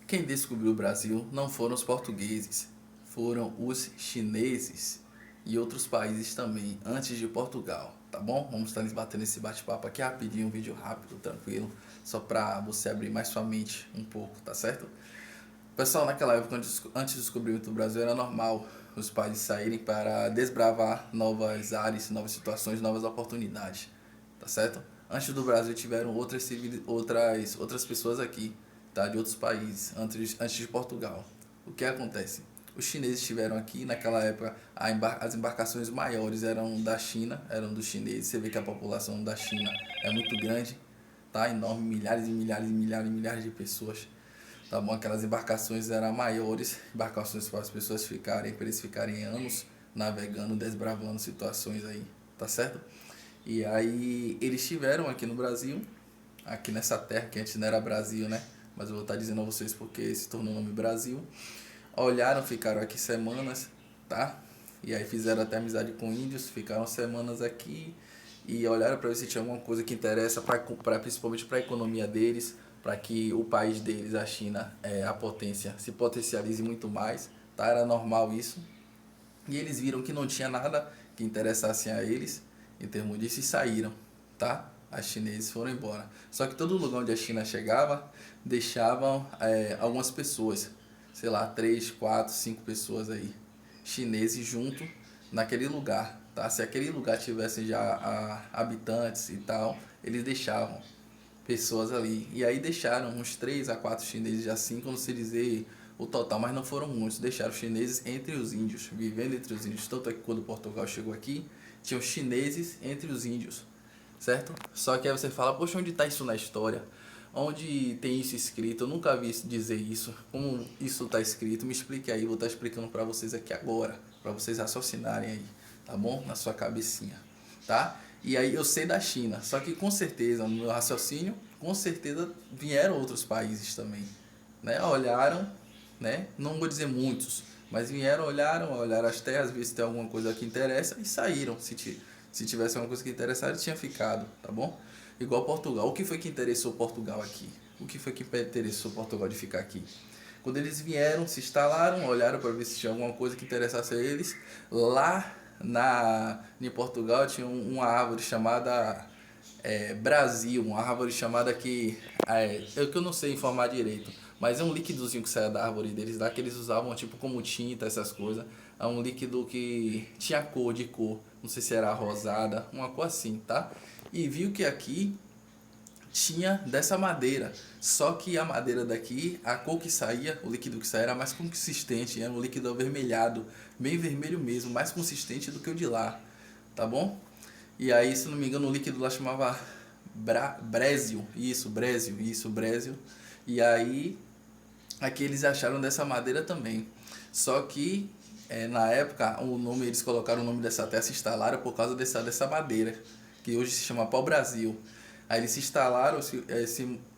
Quem descobriu o Brasil não foram os portugueses, foram os chineses e outros países também, antes de Portugal, tá bom? Vamos estar batendo esse bate-papo aqui rapidinho, um vídeo rápido, tranquilo, só pra você abrir mais sua mente um pouco, tá certo? Pessoal, naquela época, antes do descobrimento do Brasil, era normal os países saírem para desbravar novas áreas, novas situações, novas oportunidades, tá certo? Antes do Brasil tiveram outras pessoas aqui, tá? De outros países, antes de Portugal. O que acontece? Os chineses estiveram aqui, naquela época as embarcações maiores eram da China, eram dos chineses. Você vê que a população da China é muito grande, tá? Enorme, milhares e milhares e milhares e milhares de pessoas. Tá bom? Aquelas embarcações eram maiores, embarcações para as pessoas ficarem, para eles ficarem anos navegando, desbravando situações aí, tá certo? E aí eles estiveram aqui no Brasil, aqui nessa terra que antes não era Brasil, né? Mas eu vou estar dizendo a vocês porque se tornou o nome Brasil. Olharam, ficaram aqui semanas, tá? E aí fizeram até amizade com índios, ficaram semanas aqui e olharam para ver se tinha alguma coisa que interessa principalmente para a economia deles, para que o país deles, a China, a potência, se potencialize muito mais, tá? Era normal isso. E eles viram que não tinha nada que interessasse a eles em termos disso e saíram, tá? Os chineses foram embora. Só que todo lugar onde a China chegava, deixavam algumas pessoas, sei lá, 3 4 5 pessoas aí, chineses junto naquele lugar, tá? Se aquele lugar tivesse já habitantes e tal, eles deixavam pessoas ali. E aí deixaram uns 3 a 4 chineses, assim, quando se dizer o total, mas não foram muitos. Deixaram os chineses entre os índios, vivendo entre os índios. Tanto é que quando Portugal chegou aqui, tinham chineses entre os índios, certo? Só que aí você fala, poxa, onde está isso na história? Onde tem isso escrito? Eu nunca vi dizer isso. Como isso está escrito? Me explique aí, vou estar explicando para vocês aqui agora, para vocês raciocinarem aí, tá bom? Na sua cabecinha, tá? E aí eu sei da China, só que com certeza, no meu raciocínio, com certeza vieram outros países também, né? Olharam, né? Não vou dizer muitos, mas vieram, olharam as terras, viram se tem alguma coisa que interessa e saíram. Se tivesse alguma coisa que interessasse, tinha ficado, tá bom? Igual Portugal. O que foi que interessou Portugal aqui? O que foi que interessou Portugal de ficar aqui? Quando eles vieram, se instalaram, olharam para ver se tinha alguma coisa que interessasse a eles. Lá em Portugal tinha uma árvore chamada Brasil, uma árvore chamada que eu não sei informar direito, mas é um líquidozinho que saia da árvore deles lá, que eles usavam tipo como tinta, essas coisas. É um líquido que tinha cor, não sei se era rosada, uma cor assim, tá? E viu que aqui tinha dessa madeira. Só que a madeira daqui, a cor que saía, o líquido que saía era mais consistente, era um líquido avermelhado, bem vermelho mesmo, mais consistente do que o de lá, tá bom? E aí, se não me engano, o líquido lá chamava Brésio, isso, Brésio. E aí, aqui eles acharam dessa madeira também. Só que na época o nome eles colocaram o nome dessa terra, se instalaram por causa dessa madeira, que hoje se chama pau-brasil. Aí eles se instalaram,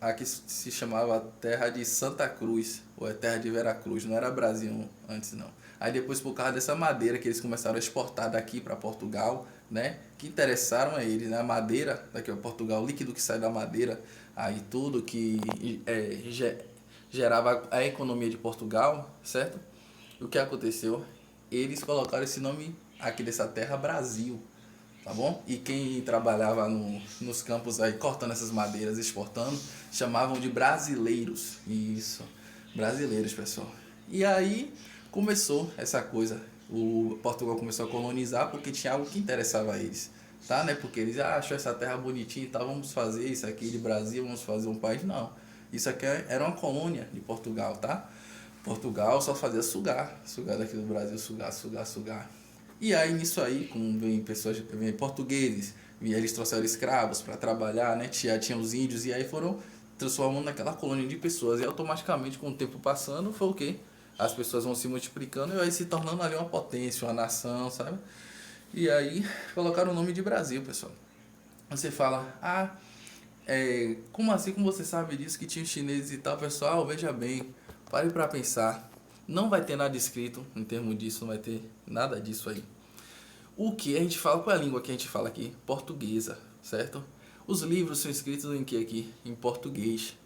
aqui se chamava terra de Santa Cruz, ou é terra de Veracruz, não era Brasil antes não. Aí depois por causa dessa madeira que eles começaram a exportar daqui para Portugal, né? Que interessaram a eles, né? A madeira daqui para Portugal, o líquido que sai da madeira, aí tudo que gerava a economia de Portugal, certo? O que aconteceu? Eles colocaram esse nome aqui dessa terra Brasil, tá bom? E quem trabalhava nos campos aí cortando essas madeiras, exportando, chamavam de brasileiros. Isso, brasileiros, pessoal. E aí começou essa coisa. O Portugal começou a colonizar porque tinha algo que interessava a eles, tá, né? Porque eles acham essa terra bonitinha e tal, vamos fazer isso aqui de Brasil, vamos fazer um país. Não, isso aqui era uma colônia de Portugal, tá? Portugal só fazia sugar daqui do Brasil, sugar. E aí nisso aí, como vem pessoas, vem portugueses, e eles trouxeram escravos para trabalhar, né? Tinha os índios e aí foram transformando naquela colônia de pessoas e automaticamente com o tempo passando foi o quê? As pessoas vão se multiplicando e aí se tornando ali uma potência, uma nação, sabe? E aí colocaram o nome de Brasil, pessoal. Você fala, como assim, como você sabe disso, que tinha chineses e tal, pessoal? Veja bem, pare para pensar. Não vai ter nada escrito em termos disso, não vai ter nada disso aí. O que a gente fala, qual é a língua que a gente fala aqui? Portuguesa, certo? Os livros são escritos em que aqui? Em português.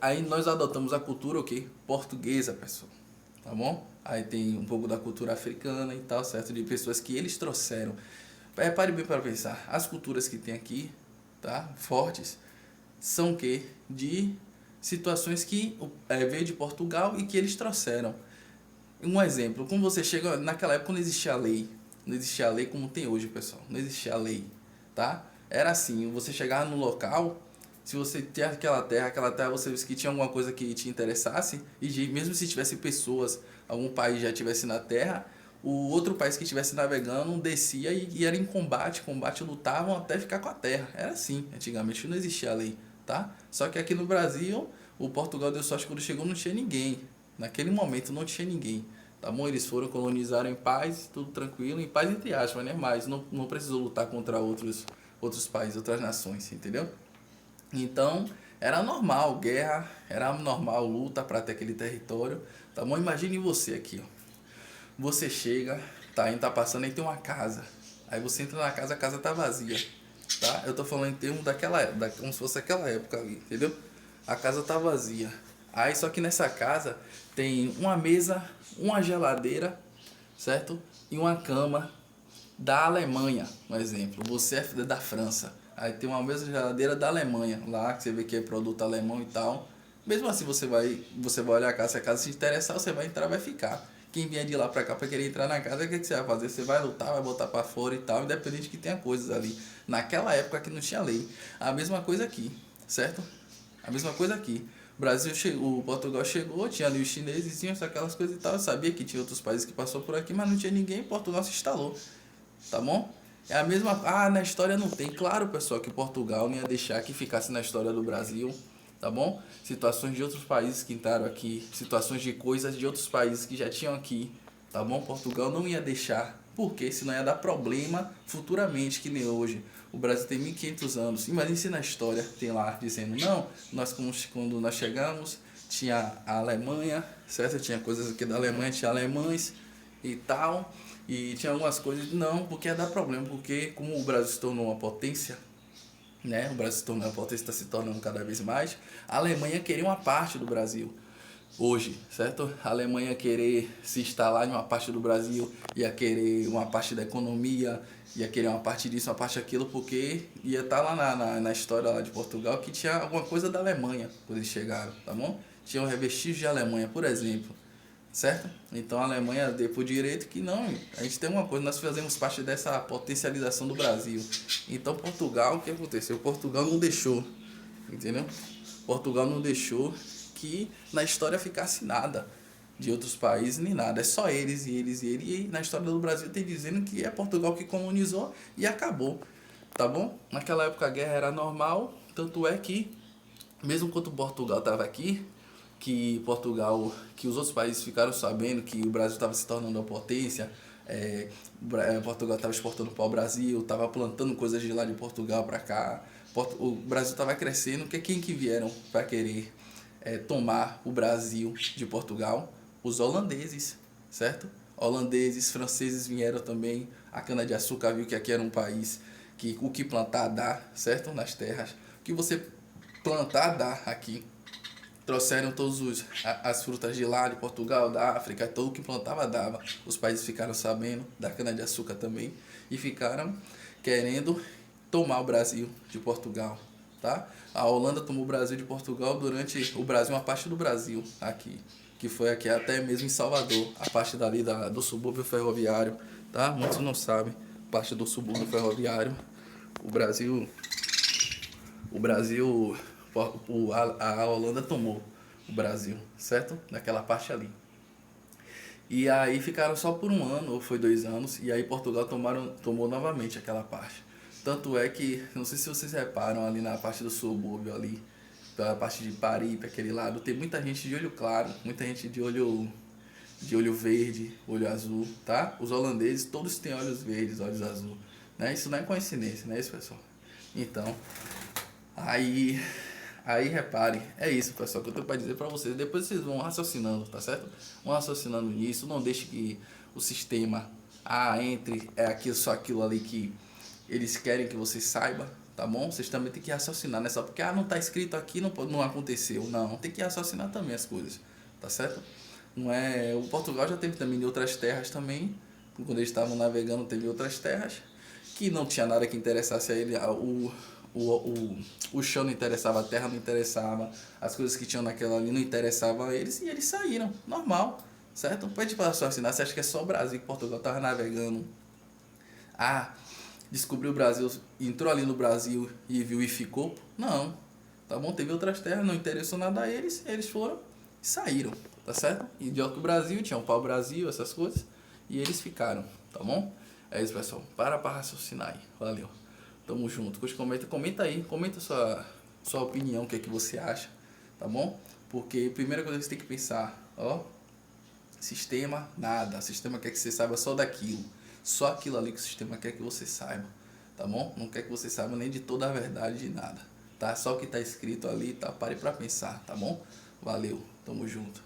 Aí nós adotamos a cultura o quê? Portuguesa, pessoal, tá bom? Aí tem um pouco da cultura africana e tal, certo? De pessoas que eles trouxeram. Pare bem para pensar, as culturas que tem aqui, tá? Fortes, são que de situações que veio de Portugal e que eles trouxeram. Um exemplo, quando você chega, naquela época não existia lei, não existia lei como tem hoje, pessoal, não existia lei, tá? Era assim, você chegava no local, se você tinha aquela terra você visse que tinha alguma coisa que te interessasse, e mesmo se tivesse pessoas, algum país já estivesse na terra, o outro país que estivesse navegando descia e era em combate, lutavam até ficar com a terra. Era assim, antigamente não existia lei, tá? Só que aqui no Brasil, o Portugal deu sorte quando chegou, não tinha ninguém. Naquele momento não tinha ninguém, tá bom? Eles foram, colonizaram em paz, tudo tranquilo, em paz entre aspas, né? Mas não precisou lutar contra outros países, outras nações, entendeu? Então, era normal guerra, era normal luta para ter aquele território, tá bom? Imagine você aqui, ó. Você chega, tá passando, aí tem uma casa. Aí você entra na casa, a casa tá vazia, tá? Eu tô falando em termos daquela época, como se fosse aquela época ali, entendeu? A casa tá vazia. Aí só que nessa casa tem uma mesa, uma geladeira, certo? E uma cama da Alemanha, um exemplo. Você é da França. Aí tem uma mesa geladeira da Alemanha, lá que você vê que é produto alemão e tal. Mesmo assim você vai olhar a casa, se a casa se interessar, você vai entrar, vai ficar. Quem vier de lá pra cá pra querer entrar na casa, o que você vai fazer? Você vai lutar, vai botar pra fora e tal, independente de que tenha coisas ali. Naquela época que não tinha lei. A mesma coisa aqui, certo? A mesma coisa aqui. O Brasil chegou, o Portugal chegou, tinha ali os chineses, tinha aquelas coisas e tal. Eu sabia que tinha outros países que passou por aqui, mas não tinha ninguém, Portugal se instalou, tá bom? É a mesma. Ah, na história não tem. Claro, pessoal, que Portugal não ia deixar que ficasse na história do Brasil, tá bom? Situações de outros países que entraram aqui, situações de coisas de outros países que já tinham aqui, tá bom? Portugal não ia deixar, porque senão ia dar problema futuramente, que nem hoje. O Brasil tem 1500 anos. Imagine se na história tem lá dizendo, não, nós quando nós chegamos, tinha a Alemanha, certo? Tinha coisas aqui da Alemanha, tinha alemães e tal. E tinha algumas coisas, não, porque ia dar problema, porque como o Brasil se tornou uma potência, né? O Brasil se tornou uma potência, está se tornando cada vez mais. A Alemanha queria uma parte do Brasil hoje, certo? A Alemanha querer se instalar em uma parte do Brasil, ia querer uma parte da economia, ia querer uma parte disso, uma parte daquilo, porque ia estar lá na história lá de Portugal que tinha alguma coisa da Alemanha quando eles chegaram, tá bom? Tinha um revestígio de Alemanha, por exemplo, certo? Então a Alemanha deu por direito que não, a gente tem uma coisa, nós fazemos parte dessa potencialização do Brasil. Então Portugal, o que aconteceu? Portugal não deixou, entendeu? Portugal não deixou que na história ficasse nada de outros países nem nada, é só eles e eles e ele, e na história do Brasil tem dizendo que é Portugal que colonizou e acabou, tá bom? Naquela época a guerra era normal, tanto é que mesmo quando Portugal estava aqui, que os outros países ficaram sabendo que o Brasil estava se tornando uma potência, Portugal estava exportando para o Brasil, estava plantando coisas de lá de Portugal para cá, o Brasil estava crescendo, que quem que vieram para querer tomar o Brasil de Portugal? Os holandeses, certo? Holandeses, franceses vieram também, a cana-de-açúcar viu que aqui era um país que o que plantar dá, certo? Nas terras, o que você plantar dá aqui. Trouxeram as frutas de lá, de Portugal, da África, todo o que plantava dava. Os países ficaram sabendo da cana-de-açúcar também e ficaram querendo tomar o Brasil de Portugal, tá? A Holanda tomou o Brasil de Portugal durante o Brasil, uma parte do Brasil aqui, que foi aqui até mesmo em Salvador, a parte dali do subúrbio ferroviário, tá? Muitos não sabem, parte do subúrbio ferroviário. O Brasil o Brasil, a Holanda tomou o Brasil, certo? Naquela parte ali. E aí ficaram só por um ano, ou foi 2 anos, e aí Portugal tomou novamente aquela parte. Tanto é que, não sei se vocês reparam ali na parte do subúrbio ali, pela parte de Paripe, aquele lado, tem muita gente de olho claro, muita gente de olho verde, olho azul, tá? Os holandeses todos têm olhos verdes, olhos azul, né? Isso não é coincidência, né, isso, pessoal? Então, Aí repare, é isso, pessoal, que eu tenho para dizer para vocês. Depois vocês vão raciocinando, tá certo? Vão raciocinando nisso, não deixe que o sistema entre aquilo, só aquilo ali que eles querem que você saiba, tá bom? Vocês também tem que raciocinar, não é só porque não tá escrito aqui, não aconteceu. Não, tem que raciocinar também as coisas, tá certo? Não é, o Portugal já teve também de outras terras também, quando eles estavam navegando teve outras terras, que não tinha nada que interessasse a ele, o chão não interessava, a terra não interessava, as coisas que tinham naquela ali não interessavam a eles, e eles saíram, normal, certo? Pode raciocinar, você acha que é só o Brasil que Portugal estava navegando? Ah, descobriu o Brasil, entrou ali no Brasil e viu e ficou? Não, tá bom? Teve outras terras, não interessou nada a eles, eles foram e saíram, tá certo? E de outro Brasil, tinha um pau-brasil, essas coisas, e eles ficaram, tá bom? É isso, pessoal. Para raciocinar aí. Valeu. Tamo junto. Comenta aí, comenta sua opinião, o que é que você acha, tá bom? Porque a primeira coisa que você tem que pensar, ó, sistema, nada. O sistema quer que você saiba só daquilo. Só aquilo ali que o sistema quer que você saiba, tá bom? Não quer que você saiba nem de toda a verdade, de nada, tá? Só o que tá escrito ali, tá? Pare pra pensar, tá bom? Valeu, tamo junto.